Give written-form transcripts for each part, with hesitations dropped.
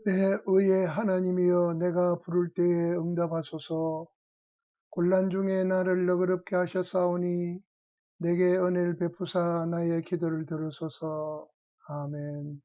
내 의의 하나님이여, 내가 부를 때에 응답하소서. 곤란 중에 나를 너그럽게 하셨사오니 내게 은혜를 베푸사 나의 기도를 들으소서. 아멘.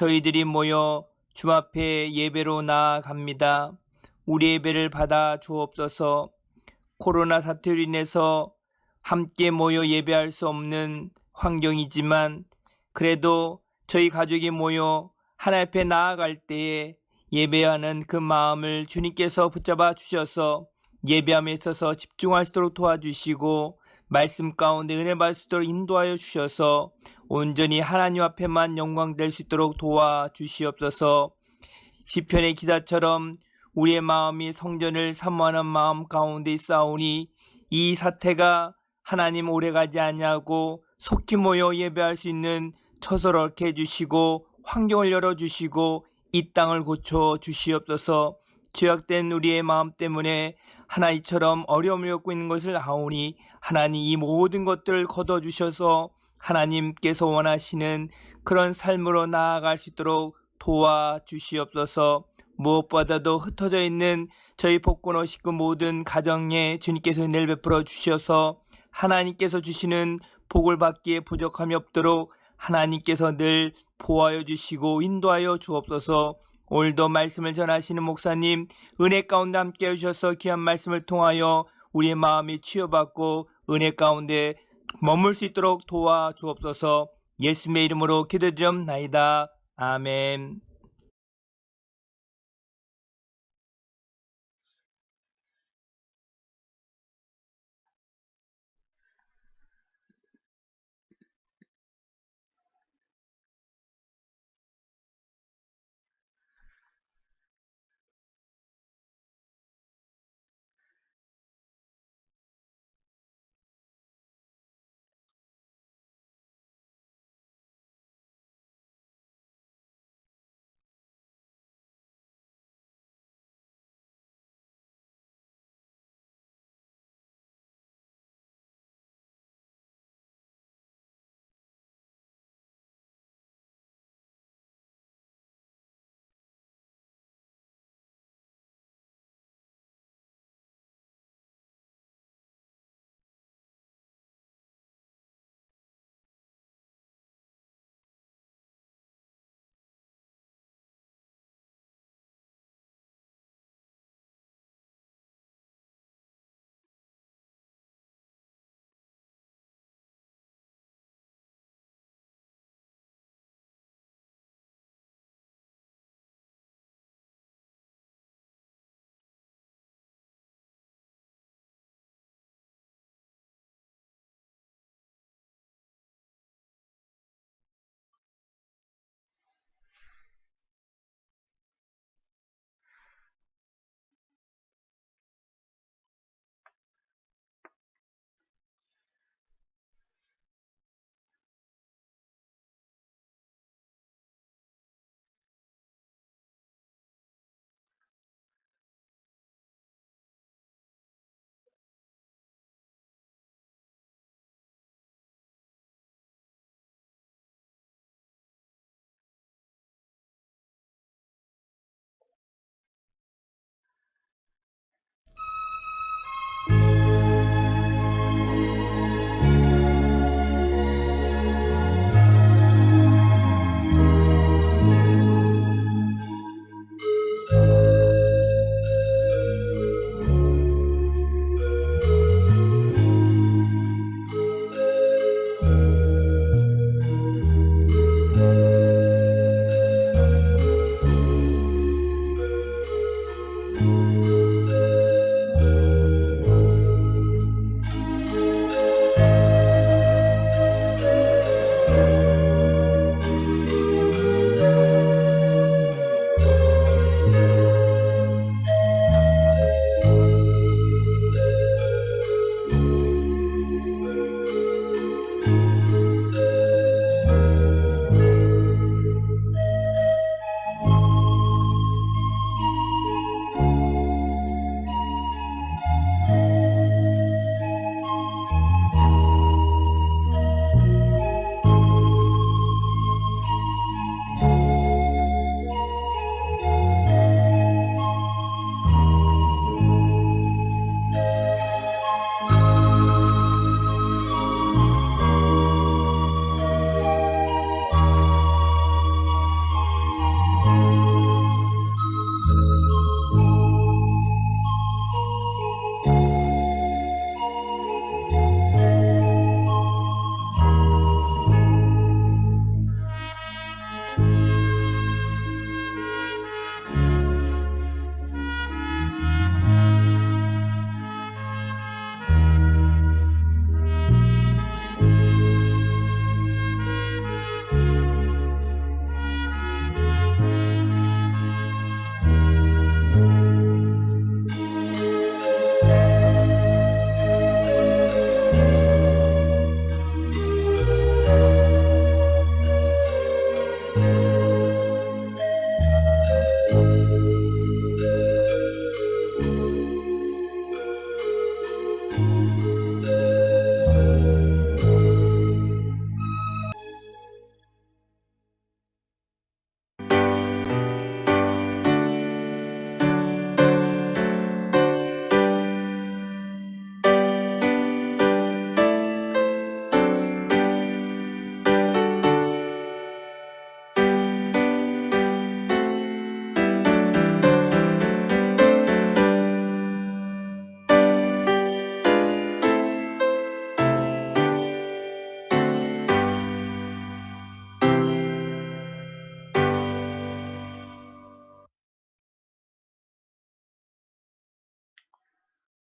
저희들이 모여 주 앞에 예배로 나아갑니다. 우리 예배를 받아 주옵소서. 코로나 사태로 인해서 함께 모여 예배할 수 없는 환경이지만 그래도 저희 가족이 모여 하나님 앞에 나아갈 때에 예배하는 그 마음을 주님께서 붙잡아 주셔서 예배함에 있어서 집중할 수 있도록 도와주시고 말씀 가운데 은혜 받을 수 있도록 인도하여 주셔서 온전히 하나님 앞에만 영광될 수 있도록 도와주시옵소서. 시편의 기사처럼 우리의 마음이 성전을 사모하는 마음 가운데 있사오니 이 사태가 하나님 오래가지 아니하고 속히 모여 예배할 수 있는 처소를 얻게 해주시고 환경을 열어주시고 이 땅을 고쳐 주시옵소서. 죄악된 우리의 마음 때문에 하나님처럼 어려움을 겪고 있는 것을 아오니 하나님 이 모든 것들을 거둬주셔서 하나님께서 원하시는 그런 삶으로 나아갈 수 있도록 도와주시옵소서. 무엇보다도 흩어져 있는 저희 복권호 식구 모든 가정에 주님께서 은혜를 베풀어 주셔서 하나님께서 주시는 복을 받기에 부족함이 없도록 하나님께서 늘 보호하여 주시고 인도하여 주옵소서. 오늘도 말씀을 전하시는 목사님 은혜 가운데 함께 해주셔서 귀한 말씀을 통하여 우리의 마음이 치유받고 은혜 가운데 머물 수 있도록 도와주옵소서. 예수님의 이름으로 기도드리옵나이다. 아멘.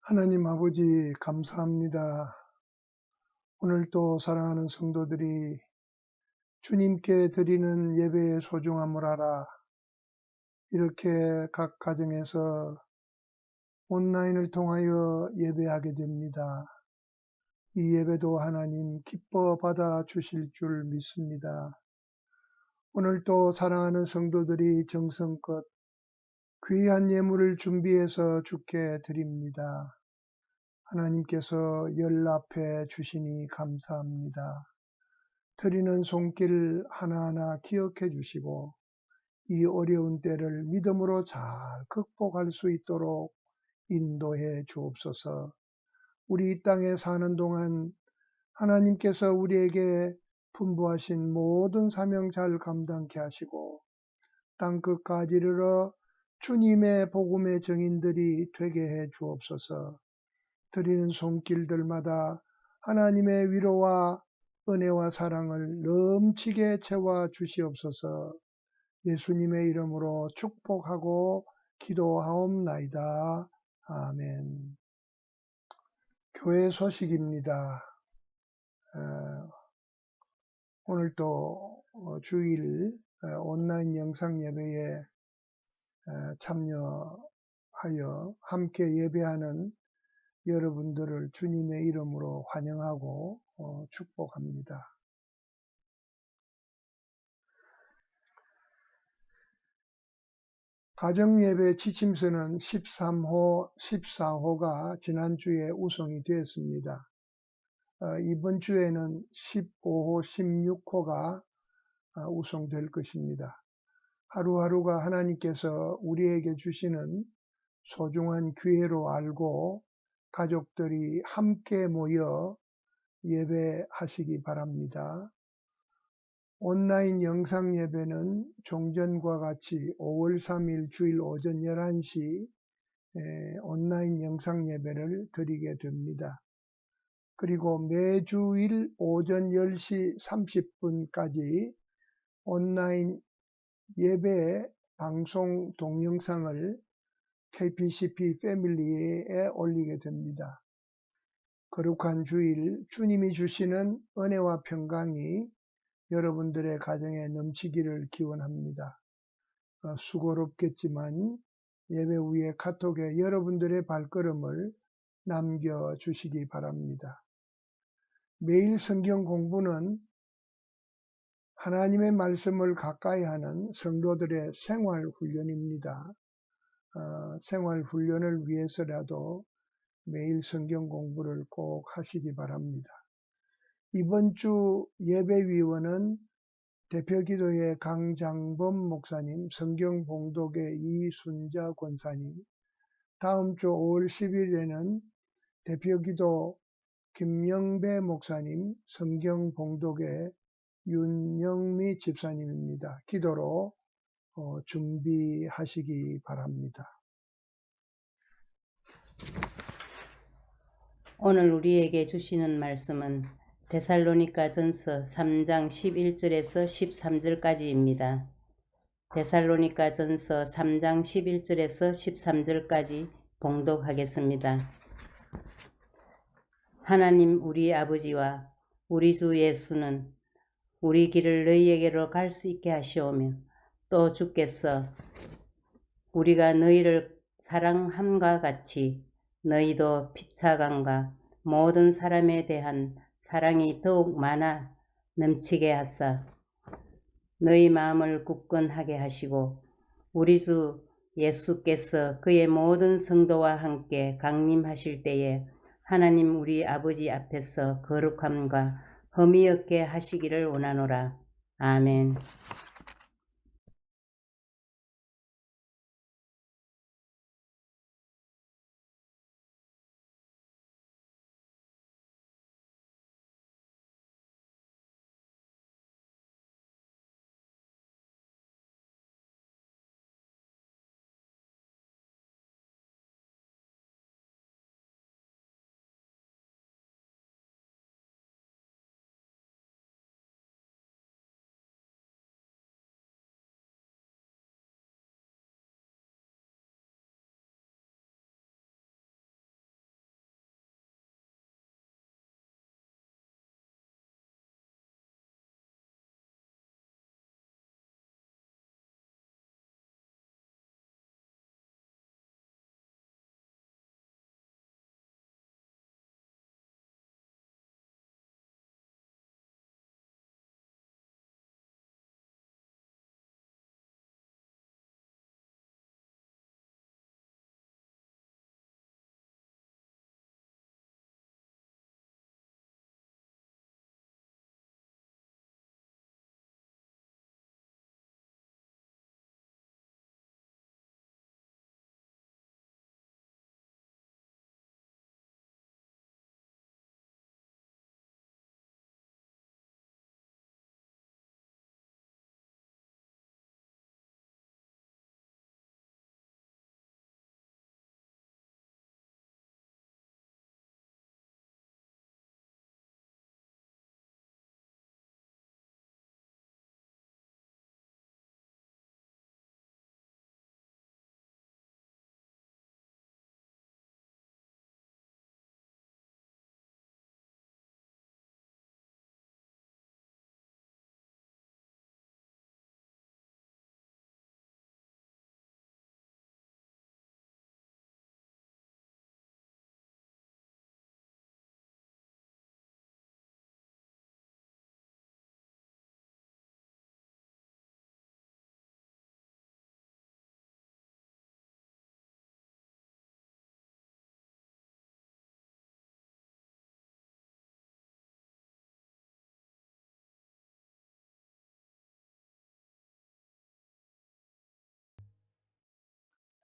하나님 아버지 감사합니다. 오늘 또 사랑하는 성도들이 주님께 드리는 예배의 소중함을 알아 이렇게 각 가정에서 온라인을 통하여 예배하게 됩니다. 이 예배도 하나님 기뻐 받아 주실 줄 믿습니다. 오늘 또 사랑하는 성도들이 정성껏 귀한 예물을 준비해서 주께 드립니다. 하나님께서 연락해 주시니 감사합니다. 드리는 손길 하나하나 기억해 주시고 이 어려운 때를 믿음으로 잘 극복할 수 있도록 인도해 주옵소서. 우리 이 땅에 사는 동안 하나님께서 우리에게 분부하신 모든 사명 잘 감당케 하시고 땅 끝까지 이르러 주님의 복음의 증인들이 되게 해 주옵소서. 드리는 손길들마다 하나님의 위로와 은혜와 사랑을 넘치게 채워 주시옵소서. 예수님의 이름으로 축복하고 기도하옵나이다. 아멘. 교회 소식입니다. 오늘 또 주일 온라인 영상 예배에 참여하여 함께 예배하는 여러분들을 주님의 이름으로 환영하고 축복합니다. 가정예배 지침서는 13호, 14호가 지난주에 우송이 되었습니다. 이번 주에는 15호, 16호가 우송될 것입니다. 하루하루가 하나님께서 우리에게 주시는 소중한 기회로 알고 가족들이 함께 모여 예배하시기 바랍니다. 온라인 영상 예배는 종전과 같이 5월 3일 주일 오전 11시 온라인 영상 예배를 드리게 됩니다. 그리고 매주일 오전 10시 30분까지 온라인 예배 방송 동영상을 KPCP 패밀리에 올리게 됩니다. 거룩한 주일 주님이 주시는 은혜와 평강이 여러분들의 가정에 넘치기를 기원합니다. 수고롭겠지만 예배 후에 카톡에 여러분들의 발걸음을 남겨주시기 바랍니다. 매일 성경 공부는 하나님의 말씀을 가까이 하는 성도들의 생활훈련입니다. 생활훈련을 위해서라도 매일 성경 공부를 꼭 하시기 바랍니다. 이번 주 예배위원은 대표기도회 강장범 목사님, 성경봉독회 이순자 권사님, 다음 주 5월 10일에는 대표기도 김영배 목사님, 성경봉독회 윤영미 집사님입니다. 기도로 준비하시기 바랍니다. 오늘 우리에게 주시는 말씀은 데살로니가전서 3장 11절에서 13절까지입니다. 데살로니가전서 3장 11절에서 13절까지 봉독하겠습니다. 하나님 우리 아버지와 우리 주 예수는 우리 길을 너희에게로 갈 수 있게 하시오며 또 주께서 우리가 너희를 사랑함과 같이 너희도 피차감과 모든 사람에 대한 사랑이 더욱 많아 넘치게 하사 너희 마음을 굳건하게 하시고 우리 주 예수께서 그의 모든 성도와 함께 강림하실 때에 하나님 우리 아버지 앞에서 거룩함과 흠이 없게 하시기를 원하노라. 아멘.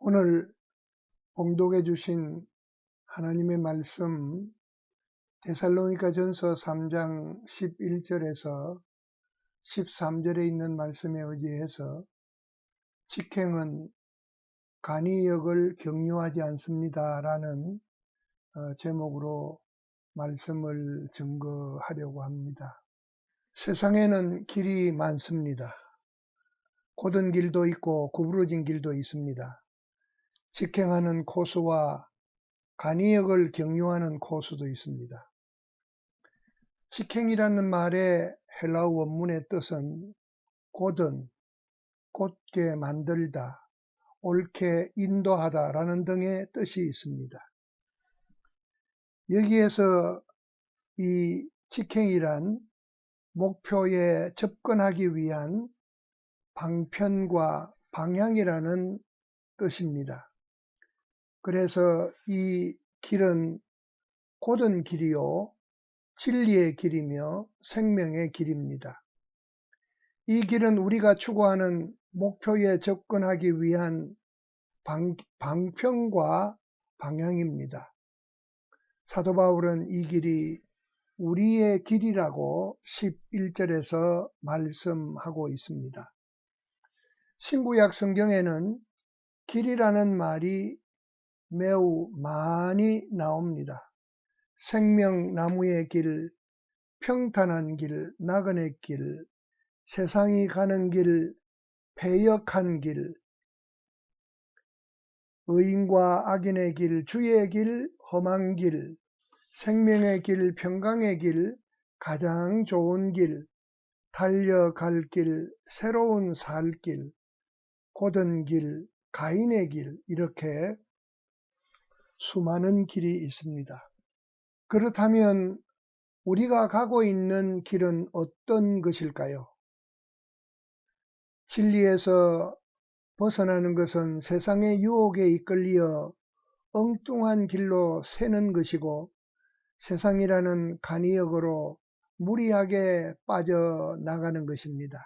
오늘 봉독해 주신 하나님의 말씀 데살로니가전서 3장 11절에서 13절에 있는 말씀에 의지해서 직행은 간이역을 격려하지 않습니다 라는 제목으로 말씀을 증거하려고 합니다. 세상에는 길이 많습니다. 곧은 길도 있고 구부러진 길도 있습니다. 직행하는 코스와 간이역을 격려하는 코스도 있습니다. 직행이라는 말의 헬라어 원문의 뜻은 곧은, 곧게 만들다, 옳게 인도하다 라는 등의 뜻이 있습니다. 여기에서 이 직행이란 목표에 접근하기 위한 방편과 방향이라는 뜻입니다. 그래서 이 길은 곧은 길이요, 진리의 길이며 생명의 길입니다. 이 길은 우리가 추구하는 목표에 접근하기 위한 방편과 방향입니다. 사도 바울은 이 길이 우리의 길이라고 11절에서 말씀하고 있습니다. 신구약 성경에는 길이라는 말이 매우 많이 나옵니다. 생명나무의 길, 평탄한 길, 나그네 길, 세상이 가는 길, 패역한 길, 의인과 악인의 길, 주의 길, 험한 길, 생명의 길, 평강의 길, 가장 좋은 길, 달려갈 길, 새로운 살 길, 곧은 길, 가인의 길, 이렇게 수많은 길이 있습니다. 그렇다면 우리가 가고 있는 길은 어떤 것일까요? 진리에서 벗어나는 것은 세상의 유혹에 이끌려 엉뚱한 길로 새는 것이고 세상이라는 간이역으로 무리하게 빠져나가는 것입니다.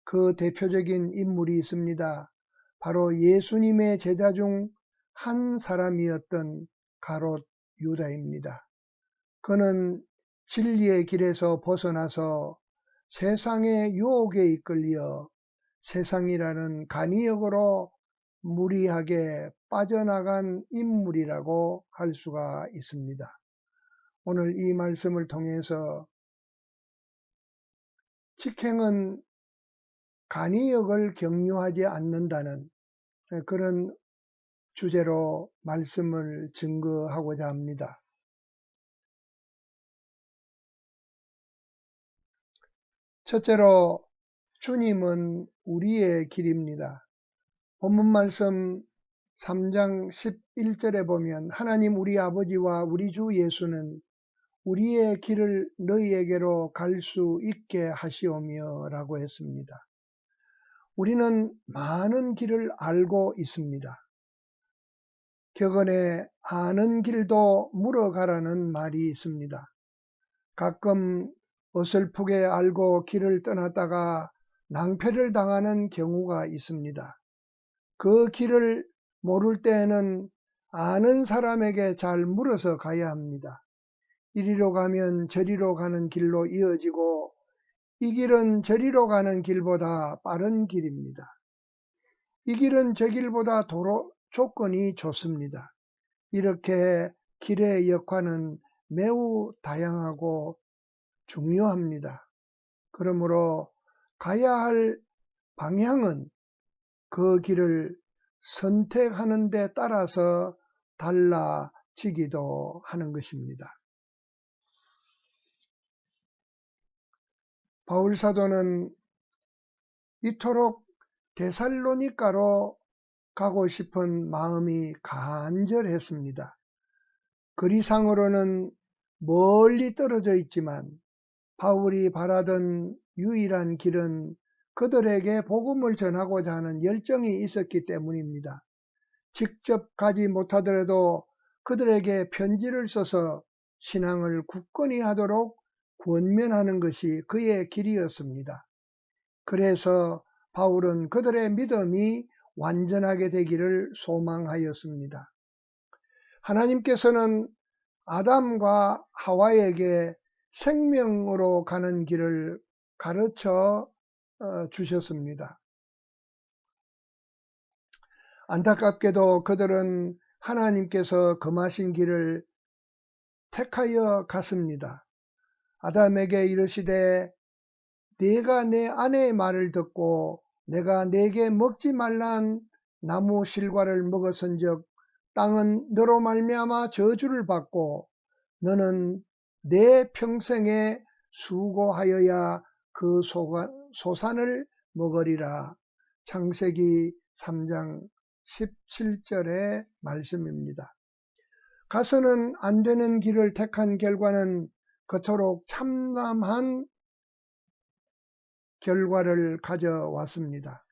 그 대표적인 인물이 있습니다. 바로 예수님의 제자 중 한 사람이었던 가롯 유다입니다. 그는 진리의 길에서 벗어나서 세상의 유혹에 이끌려 세상이라는 간이역으로 무리하게 빠져나간 인물이라고 할 수가 있습니다. 오늘 이 말씀을 통해서 직행은 간이역을 격려하지 않는다는 그런 주제로 말씀을 증거하고자 합니다. 첫째로 주님은 우리의 길입니다. 본문 말씀 3장 11절에 보면 하나님 우리 아버지와 우리 주 예수는 우리의 길을 너희에게로 갈 수 있게 하시오며 라고 했습니다. 우리는 많은 길을 알고 있습니다. 격언에 아는 길도 물어가라는 말이 있습니다. 가끔 어설프게 알고 길을 떠났다가 낭패를 당하는 경우가 있습니다. 그 길을 모를 때에는 아는 사람에게 잘 물어서 가야 합니다. 이리로 가면 저리로 가는 길로 이어지고 이 길은 저리로 가는 길보다 빠른 길입니다. 이 길은 저 길보다 도로 조건이 좋습니다. 이렇게 길의 역할은 매우 다양하고 중요합니다. 그러므로 가야 할 방향은 그 길을 선택하는 데 따라서 달라지기도 하는 것입니다. 바울 사도는 이토록 데살로니가로 가고 싶은 마음이 간절했습니다. 거리상으로는 멀리 떨어져 있지만 바울이 바라던 유일한 길은 그들에게 복음을 전하고자 하는 열정이 있었기 때문입니다. 직접 가지 못하더라도 그들에게 편지를 써서 신앙을 굳건히 하도록 권면하는 것이 그의 길이었습니다. 그래서 바울은 그들의 믿음이 완전하게 되기를 소망하였습니다. 하나님께서는 아담과 하와에게 생명으로 가는 길을 가르쳐 주셨습니다. 안타깝게도 그들은 하나님께서 금하신 길을 택하여 갔습니다. 아담에게 이르시되 네가 내 아내의 말을 듣고 내가 네게 먹지 말란 나무 실과를 먹었은즉 땅은 너로 말미암아 저주를 받고 너는 내 평생에 수고하여야 그 소산을 먹으리라. 창세기 3장 17절의 말씀입니다. 가서는 안 되는 길을 택한 결과는 그토록 참담한 결과를 가져왔습니다.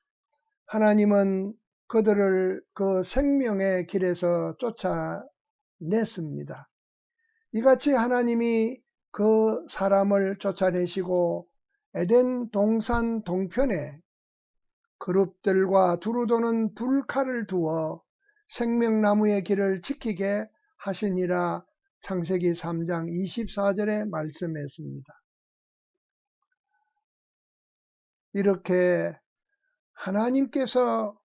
하나님은 그들을 그 생명의 길에서 쫓아냈습니다. 이같이 하나님이 그 사람을 쫓아내시고 에덴 동산 동편에 그룹들과 두루 도는 불칼을 두어 생명나무의 길을 지키게 하시니라. 창세기 3장 24절에 말씀했습니다. 이렇게 하나님께서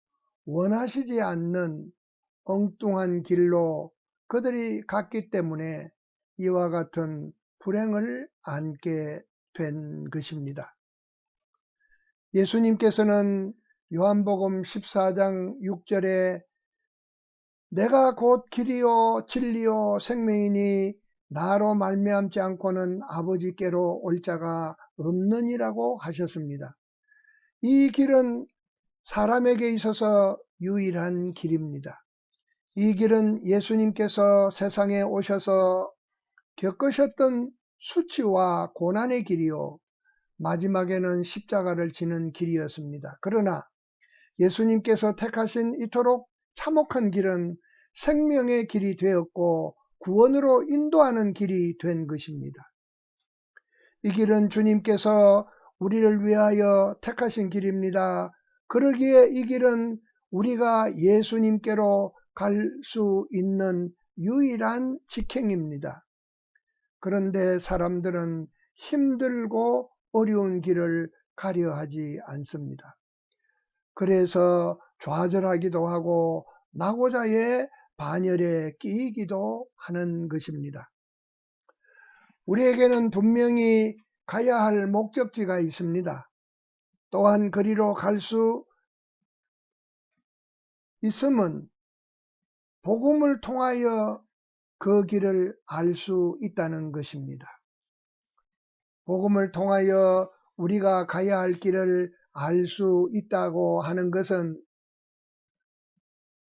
원하시지 않는 엉뚱한 길로 그들이 갔기 때문에 이와 같은 불행을 안게 된 것입니다. 예수님께서는 요한복음 14장 6절에 내가 곧 길이요 진리요 생명이니 나로 말미암지 않고는 아버지께로 올 자가 없느니라고 하셨습니다. 이 길은 사람에게 있어서 유일한 길입니다. 이 길은 예수님께서 세상에 오셔서 겪으셨던 수치와 고난의 길이요 마지막에는 십자가를 지는 길이었습니다. 그러나 예수님께서 택하신 이토록 참혹한 길은 생명의 길이 되었고 구원으로 인도하는 길이 된 것입니다. 이 길은 주님께서 우리를 위하여 택하신 길입니다. 그러기에 이 길은 우리가 예수님께로 갈 수 있는 유일한 직행입니다. 그런데 사람들은 힘들고 어려운 길을 가려 하지 않습니다. 그래서 좌절하기도 하고 낙오자의 반열에 끼이기도 하는 것입니다. 우리에게는 분명히 가야 할 목적지가 있습니다. 또한 그리로 갈 수 있음은 복음을 통하여 그 길을 알 수 있다는 것입니다. 복음을 통하여 우리가 가야 할 길을 알 수 있다고 하는 것은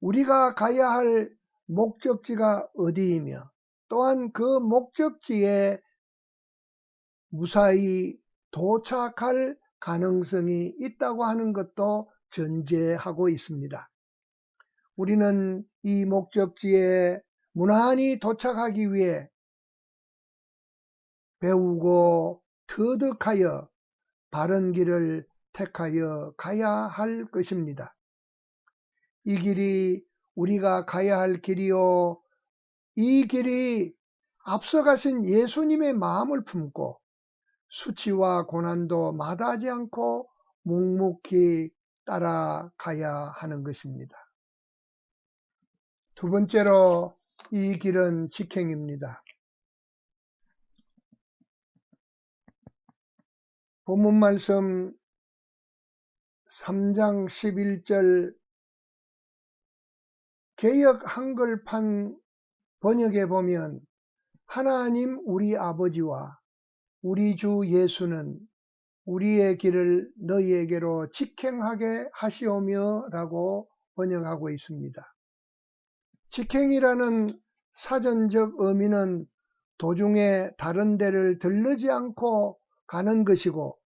우리가 가야 할 목적지가 어디이며 또한 그 목적지에 무사히 도착할 가능성이 있다고 하는 것도 전제하고 있습니다. 우리는 이 목적지에 무난히 도착하기 위해 배우고 터득하여 바른 길을 택하여 가야 할 것입니다. 이 길이 우리가 가야 할 길이요, 이 길이 앞서가신 예수님의 마음을 품고 수치와 고난도 마다하지 않고 묵묵히 따라가야 하는 것입니다. 두 번째로 이 길은 직행입니다. 본문 말씀 3장 11절 개역 한글판 번역에 보면 하나님 우리 아버지와 우리 주 예수는 우리의 길을 너희에게로 직행하게 하시오며 라고 번역하고 있습니다. 직행이라는 사전적 의미는 도중에 다른 데를 들르지 않고 가는 것이고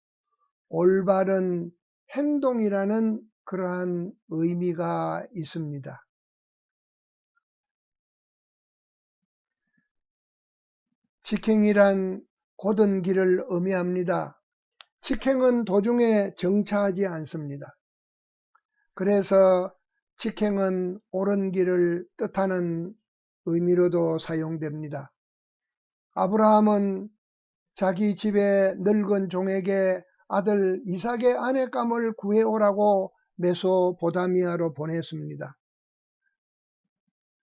올바른 행동이라는 그러한 의미가 있습니다. 직행이란 곧은 길을 의미합니다. 직행은 도중에 정차하지 않습니다. 그래서 직행은 옳은 길을 뜻하는 의미로도 사용됩니다. 아브라함은 자기 집에 늙은 종에게 아들 이삭의 아내감을 구해오라고 메소포다미아로 보냈습니다.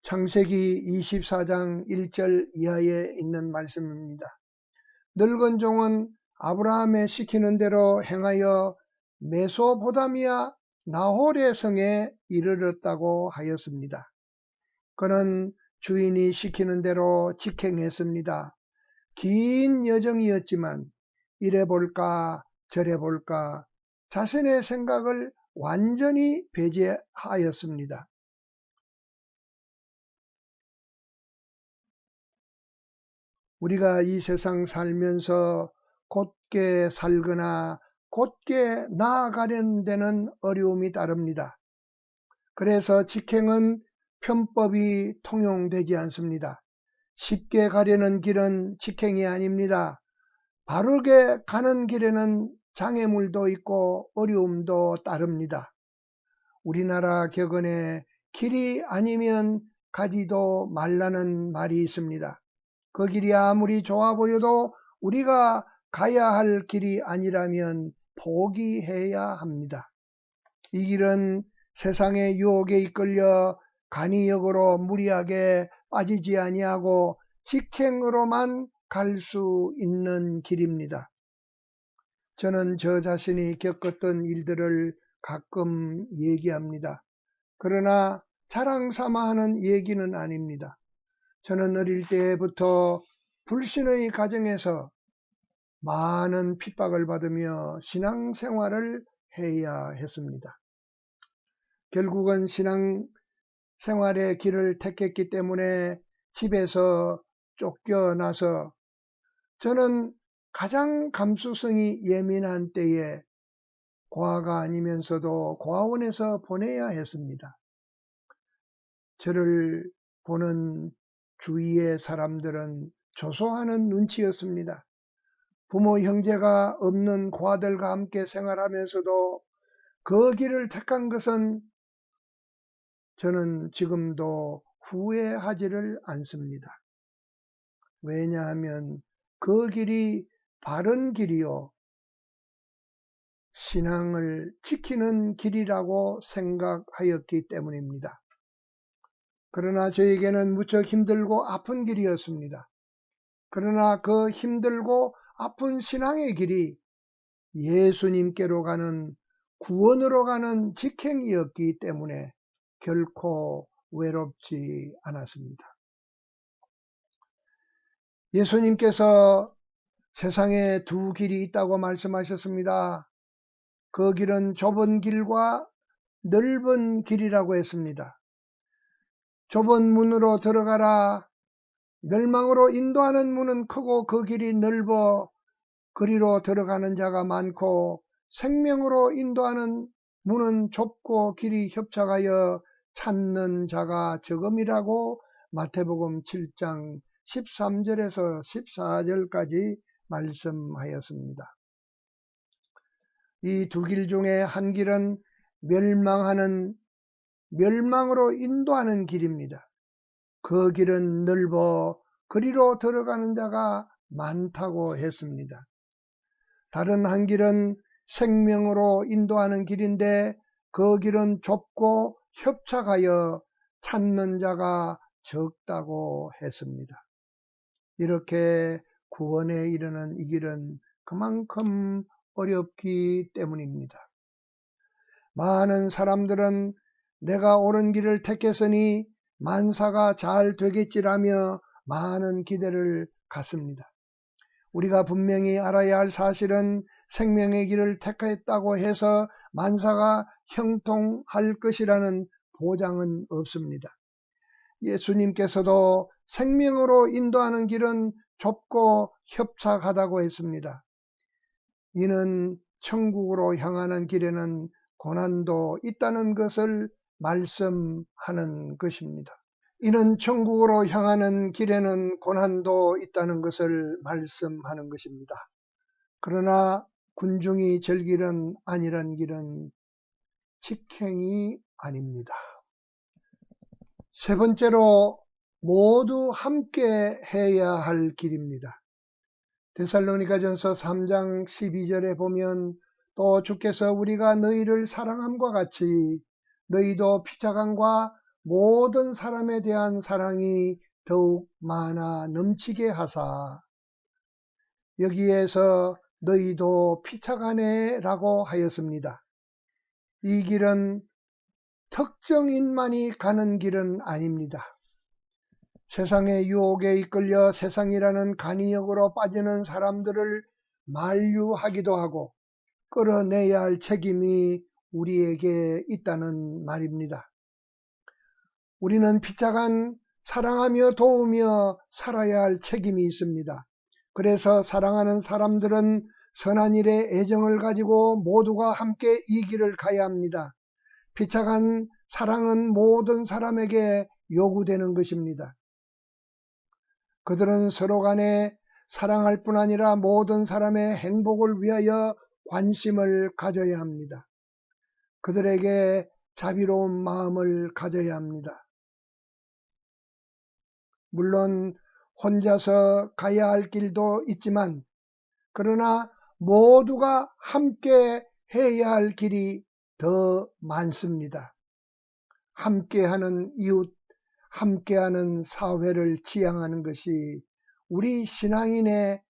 창세기 24장 1절 이하에 있는 말씀입니다. 늙은 종은 아브라함의 시키는 대로 행하여 메소포다미아 나홀의 성에 이르렀다고 하였습니다. 그는 주인이 시키는 대로 직행했습니다. 긴 여정이었지만 이래 볼까 저래 볼까 자신의 생각을 완전히 배제하였습니다. 우리가 이 세상 살면서 곧게 살거나 곧게 나아가려는 데는 어려움이 따릅니다. 그래서 직행은 편법이 통용되지 않습니다. 쉽게 가려는 길은 직행이 아닙니다. 바르게 가는 길에는 장애물도 있고 어려움도 따릅니다. 우리나라 격언에 길이 아니면 가지도 말라는 말이 있습니다. 그 길이 아무리 좋아 보여도 우리가 가야 할 길이 아니라면 포기해야 합니다. 이 길은 세상의 유혹에 이끌려 간이역으로 무리하게 빠지지 아니하고 직행으로만 갈 수 있는 길입니다. 저는 저 자신이 겪었던 일들을 가끔 얘기합니다. 그러나 자랑 삼아 하는 얘기는 아닙니다. 저는 어릴 때부터 불신의 가정에서 많은 핍박을 받으며 신앙생활을 해야 했습니다. 결국은 신앙생활의 길을 택했기 때문에 집에서 쫓겨나서 저는 가장 감수성이 예민한 때에 고아가 아니면서도 고아원에서 보내야 했습니다. 저를 보는 주위의 사람들은 조소하는 눈치였습니다. 부모 형제가 없는 고아들과 함께 생활하면서도 그 길을 택한 것은 저는 지금도 후회하지를 않습니다. 왜냐하면 그 길이 바른 길이요 신앙을 지키는 길이라고 생각하였기 때문입니다. 그러나 저에게는 무척 힘들고 아픈 길이었습니다. 그러나 그 힘들고 아픈 신앙의 길이 예수님께로 가는 구원으로 가는 직행이었기 때문에 결코 외롭지 않았습니다. 예수님께서 세상에 두 길이 있다고 말씀하셨습니다. 그 길은 좁은 길과 넓은 길이라고 했습니다. 좁은 문으로 들어가라. 멸망으로 인도하는 문은 크고 그 길이 넓어 그리로 들어가는 자가 많고 생명으로 인도하는 문은 좁고 길이 협착하여 찾는 자가 적음이라고 마태복음 7장 13절에서 14절까지 말씀하였습니다. 이 두 길 중에 한 길은 멸망으로 인도하는 길입니다. 그 길은 넓어 그리로 들어가는 자가 많다고 했습니다. 다른 한 길은 생명으로 인도하는 길인데 그 길은 좁고 협착하여 찾는 자가 적다고 했습니다. 이렇게 구원에 이르는 이 길은 그만큼 어렵기 때문입니다. 많은 사람들은 내가 옳은 길을 택했으니 만사가 잘 되겠지라며 많은 기대를 갖습니다. 우리가 분명히 알아야 할 사실은 생명의 길을 택했다고 해서 만사가 형통할 것이라는 보장은 없습니다. 예수님께서도 생명으로 인도하는 길은 좁고 협착하다고 했습니다. 이는 천국으로 향하는 길에는 고난도 있다는 것을 말씀하는 것입니다. 이는 천국으로 향하는 길에는 고난도 있다는 것을 말씀하는 것입니다. 그러나 군중이 즐기는 안일한 길은 직행이 아닙니다. 세 번째로 모두 함께 해야 할 길입니다. 데살로니가전서 3장 12절에 보면 또 주께서 우리가 너희를 사랑함과 같이 너희도 피차간과 모든 사람에 대한 사랑이 더욱 많아 넘치게 하사, 여기에서 너희도 피차간에 라고 하였습니다. 이 길은 특정인만이 가는 길은 아닙니다. 세상의 유혹에 이끌려 세상이라는 간이역으로 빠지는 사람들을 만류하기도 하고 끌어내야 할 책임이 우리에게 있다는 말입니다. 우리는 피차간 사랑하며 도우며 살아야 할 책임이 있습니다. 그래서 사랑하는 사람들은 선한 일에 애정을 가지고 모두가 함께 이 길을 가야 합니다. 피차간 사랑은 모든 사람에게 요구되는 것입니다. 그들은 서로 간에 사랑할 뿐 아니라 모든 사람의 행복을 위하여 관심을 가져야 합니다. 그들에게 자비로운 마음을 가져야 합니다. 물론 혼자서 가야 할 길도 있지만, 그러나 모두가 함께 해야 할 길이 더 많습니다. 함께하는 이웃, 함께하는 사회를 지향하는 것이 우리 신앙인의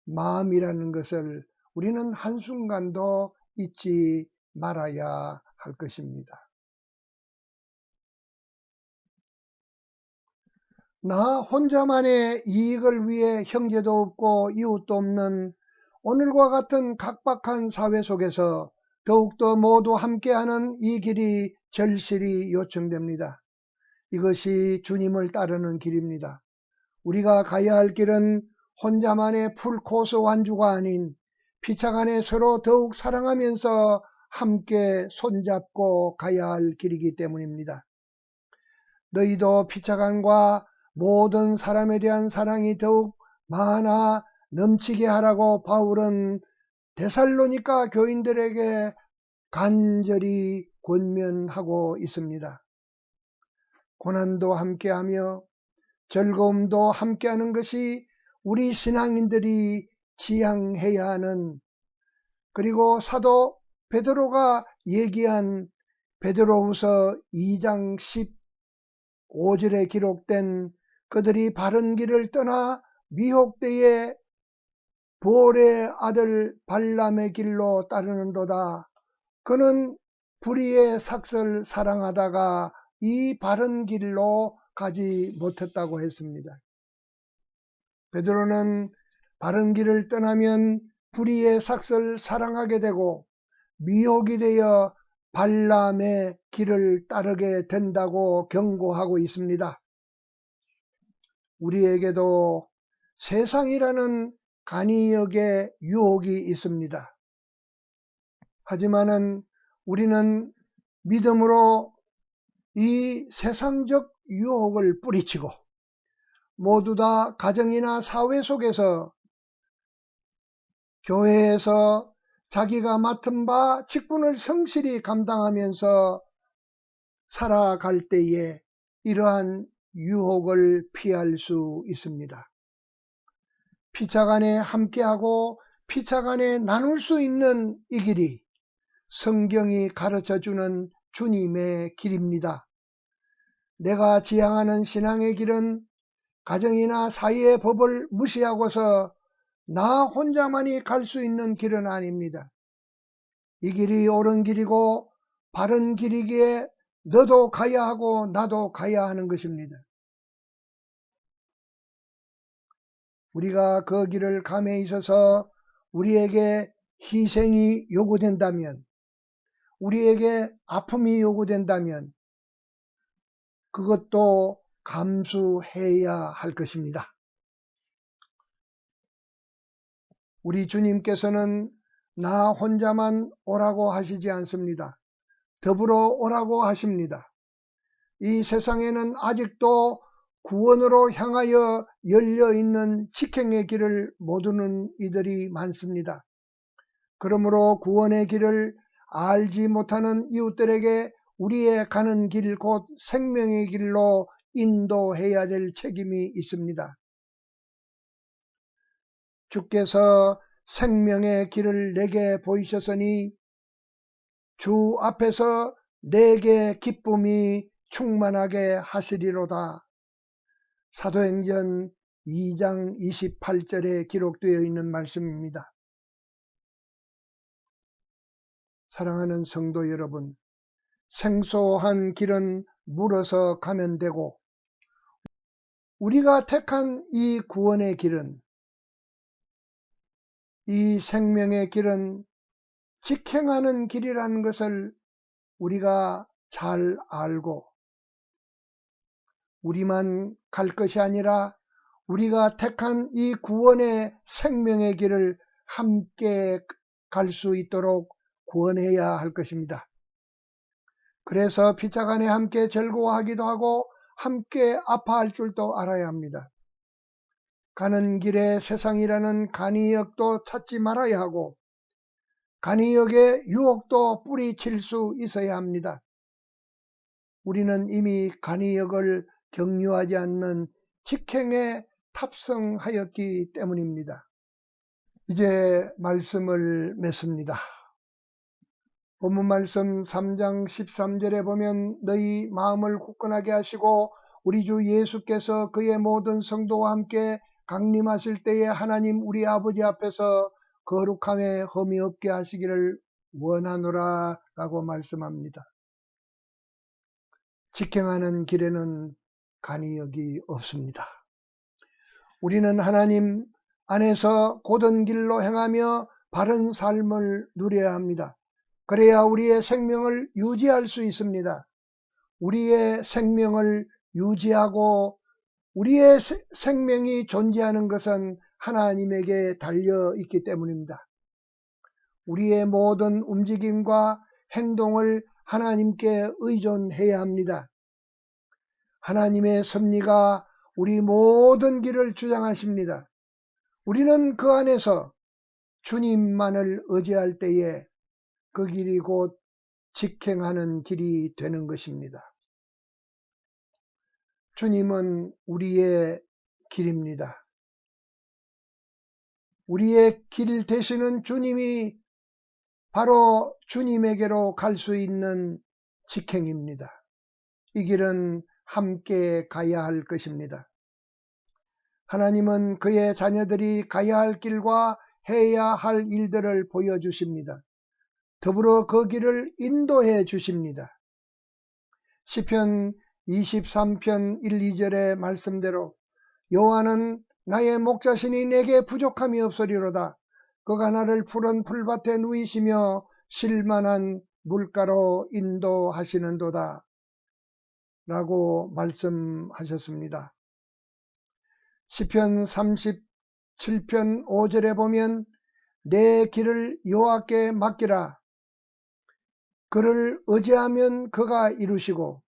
마음이라는 것을 우리는 한순간도 잊지 말아야 할 것입니다. 나 혼자만의 이익을 위해 형제도 없고 이웃도 없는 오늘과 같은 각박한 사회 속에서 더욱더 모두 함께하는 이 길이 절실히 요청됩니다. 이것이 주님을 따르는 길입니다. 우리가 가야 할 길은 혼자만의 풀코스 완주가 아닌 피차간에 서로 더욱 사랑하면서 함께 손잡고 가야 할 길이기 때문입니다. 너희도 피차간과 모든 사람에 대한 사랑이 더욱 많아 넘치게 하라고 바울은 데살로니가 교인들에게 간절히 권면하고 있습니다. 고난도 함께하며 즐거움도 함께하는 것이 우리 신앙인들이 지향해야 하는, 그리고 사도 베드로가 얘기한 베드로후서 2장 15절에 기록된 그들이 바른 길을 떠나 미혹되에 보올의 아들 발람의 길로 따르는도다. 그는 불의의 삭설 사랑하다가 이 바른 길로 가지 못했다고 했습니다. 베드로는 바른 길을 떠나면 불의의 삭설 사랑하게 되고 미혹이 되어 발람의 길을 따르게 된다고 경고하고 있습니다. 우리에게도 세상이라는 간이역의 유혹이 있습니다. 하지만은 우리는 믿음으로 이 세상적 유혹을 뿌리치고 모두 다 가정이나 사회 속에서 교회에서 자기가 맡은 바 직분을 성실히 감당하면서 살아갈 때에 이러한 유혹을 피할 수 있습니다. 피차간에 함께하고 피차간에 나눌 수 있는 이 길이 성경이 가르쳐주는 주님의 길입니다. 내가 지향하는 신앙의 길은 가정이나 사회의 법을 무시하고서 나 혼자만이 갈 수 있는 길은 아닙니다. 이 길이 옳은 길이고 바른 길이기에 너도 가야 하고 나도 가야 하는 것입니다. 우리가 그 길을 감에 있어서 우리에게 희생이 요구된다면, 우리에게 아픔이 요구된다면 그것도 감수해야 할 것입니다. 우리 주님께서는 나 혼자만 오라고 하시지 않습니다. 더불어 오라고 하십니다. 이 세상에는 아직도 구원으로 향하여 열려있는 직행의 길을 모르는 이들이 많습니다. 그러므로 구원의 길을 알지 못하는 이웃들에게 우리의 가는 길 곧 생명의 길로 인도해야 될 책임이 있습니다. 주께서 생명의 길을 내게 보이셨으니 주 앞에서 내게 기쁨이 충만하게 하시리로다. 사도행전 2장 28절에 기록되어 있는 말씀입니다. 사랑하는 성도 여러분, 생소한 길은 물어서 가면 되고 우리가 택한 이 구원의 길은, 이 생명의 길은 직행하는 길이라는 것을 우리가 잘 알고 우리만 갈 것이 아니라 우리가 택한 이 구원의 생명의 길을 함께 갈 수 있도록 구원해야 할 것입니다. 그래서 피차간에 함께 즐거워하기도 하고 함께 아파할 줄도 알아야 합니다. 가는 길에 세상이라는 간이역도 찾지 말아야 하고 간이역의 유혹도 뿌리칠 수 있어야 합니다. 우리는 이미 간이역을 경유하지 않는 직행에 탑승하였기 때문입니다. 이제 말씀을 맺습니다. 본문 말씀 3장 13절에 보면 너희 마음을 굳건하게 하시고 우리 주 예수께서 그의 모든 성도와 함께 강림하실 때에 하나님 우리 아버지 앞에서 거룩함에 흠이 없게 하시기를 원하노라 라고 말씀합니다. 직행하는 길에는 간이역이 없습니다. 우리는 하나님 안에서 곧은 길로 행하며 바른 삶을 누려야 합니다. 그래야 우리의 생명을 유지할 수 있습니다. 우리의 생명을 유지하고 우리의 생명이 존재하는 것은 하나님에게 달려 있기 때문입니다. 우리의 모든 움직임과 행동을 하나님께 의존해야 합니다. 하나님의 섭리가 우리 모든 길을 주장하십니다. 우리는 그 안에서 주님만을 의지할 때에 그 길이 곧 직행하는 길이 되는 것입니다. 주님은 우리의 길입니다. 우리의 길 되시는 주님이 바로 주님에게로 갈 수 있는 직행입니다. 이 길은 함께 가야 할 것입니다. 하나님은 그의 자녀들이 가야 할 길과 해야 할 일들을 보여주십니다. 더불어 그 길을 인도해 주십니다. 시편 23편 1, 2절의 말씀대로 여호와는 나의 목자시니 내게 부족함이 없으리로다. 그가 나를 푸른 풀밭에 누이시며 쉴만한 물가로 인도하시는도다 라고 말씀하셨습니다. 시편 37편 5절에 보면 내 길을 여호와께 맡기라. 그를 의지하면 그가 이루시고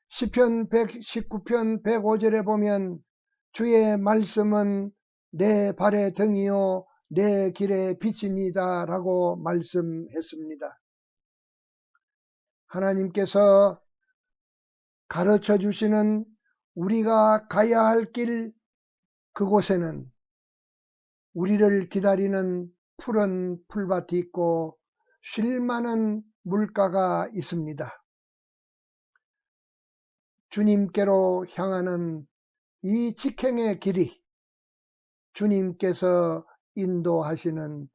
시편 119편 105절에 보면 주의 말씀은 내 발의 등이요 내 길의 빛이니다 라고 말씀했습니다. 하나님께서 가르쳐 주시는 우리가 가야 할 길 그곳에는 우리를 기다리는 푸른 풀밭이 있고 쉴만한 물가가 있습니다. 주님께로 향하는 이 직행의 길이 주님께서 인도하시는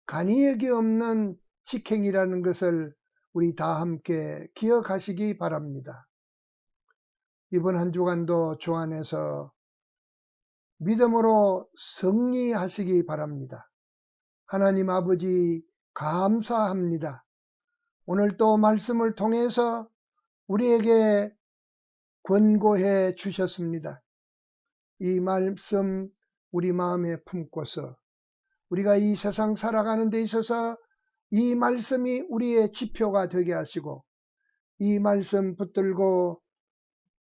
간이역이 없는 직행이라는 것을 우리 다 함께 기억하시기 바랍니다. 이번 한 주간도 주 안에서 믿음으로 승리하시기 바랍니다. 하나님 아버지 감사합니다. 오늘 또 말씀을 통해서 우리에게 권고해 주셨습니다. 이 말씀 우리 마음에 품고서 우리가 이 세상 살아가는 데 있어서 이 말씀이 우리의 지표가 되게 하시고 이 말씀 붙들고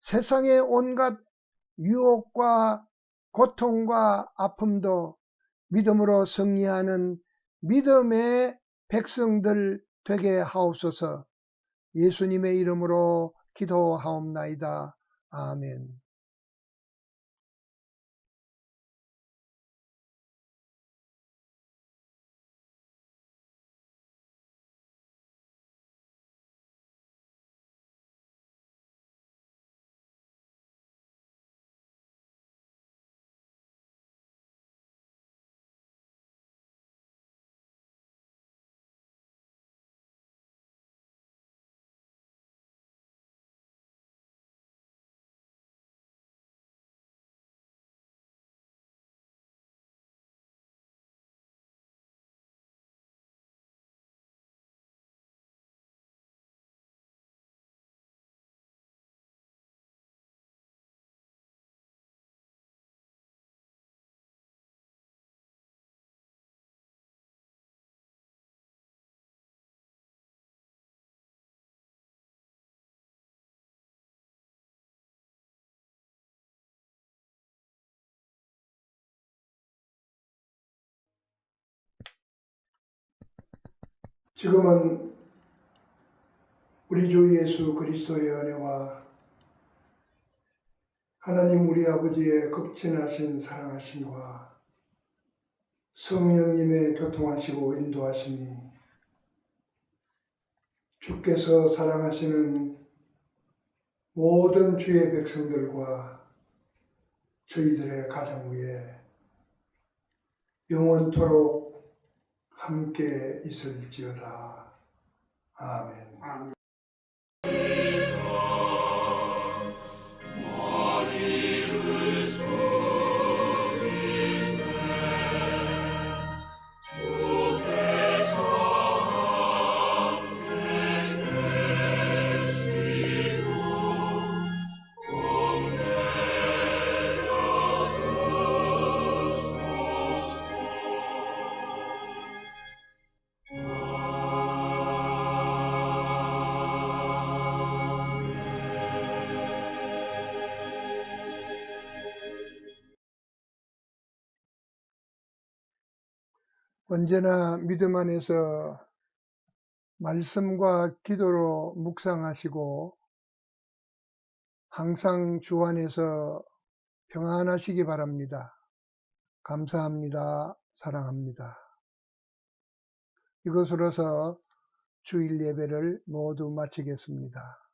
세상의 온갖 유혹과 고통과 아픔도 믿음으로 승리하는 믿음의 백성들 되게 하옵소서. 예수님의 이름으로 기도하옵나이다. 아멘. 지금은 우리 주 예수 그리스도의 은혜와 하나님 우리 아버지의 극진하신 사랑하심과 성령님의 교통하시고 인도하심이 주께서 사랑하시는 모든 주의 백성들과 저희들의 가정 위에 영원토록 함께 있을지어다. 아멘. 언제나 믿음 안에서 말씀과 기도로 묵상하시고 항상 주 안에서 평안하시기 바랍니다. 감사합니다. 사랑합니다. 이것으로서 주일 예배를 모두 마치겠습니다.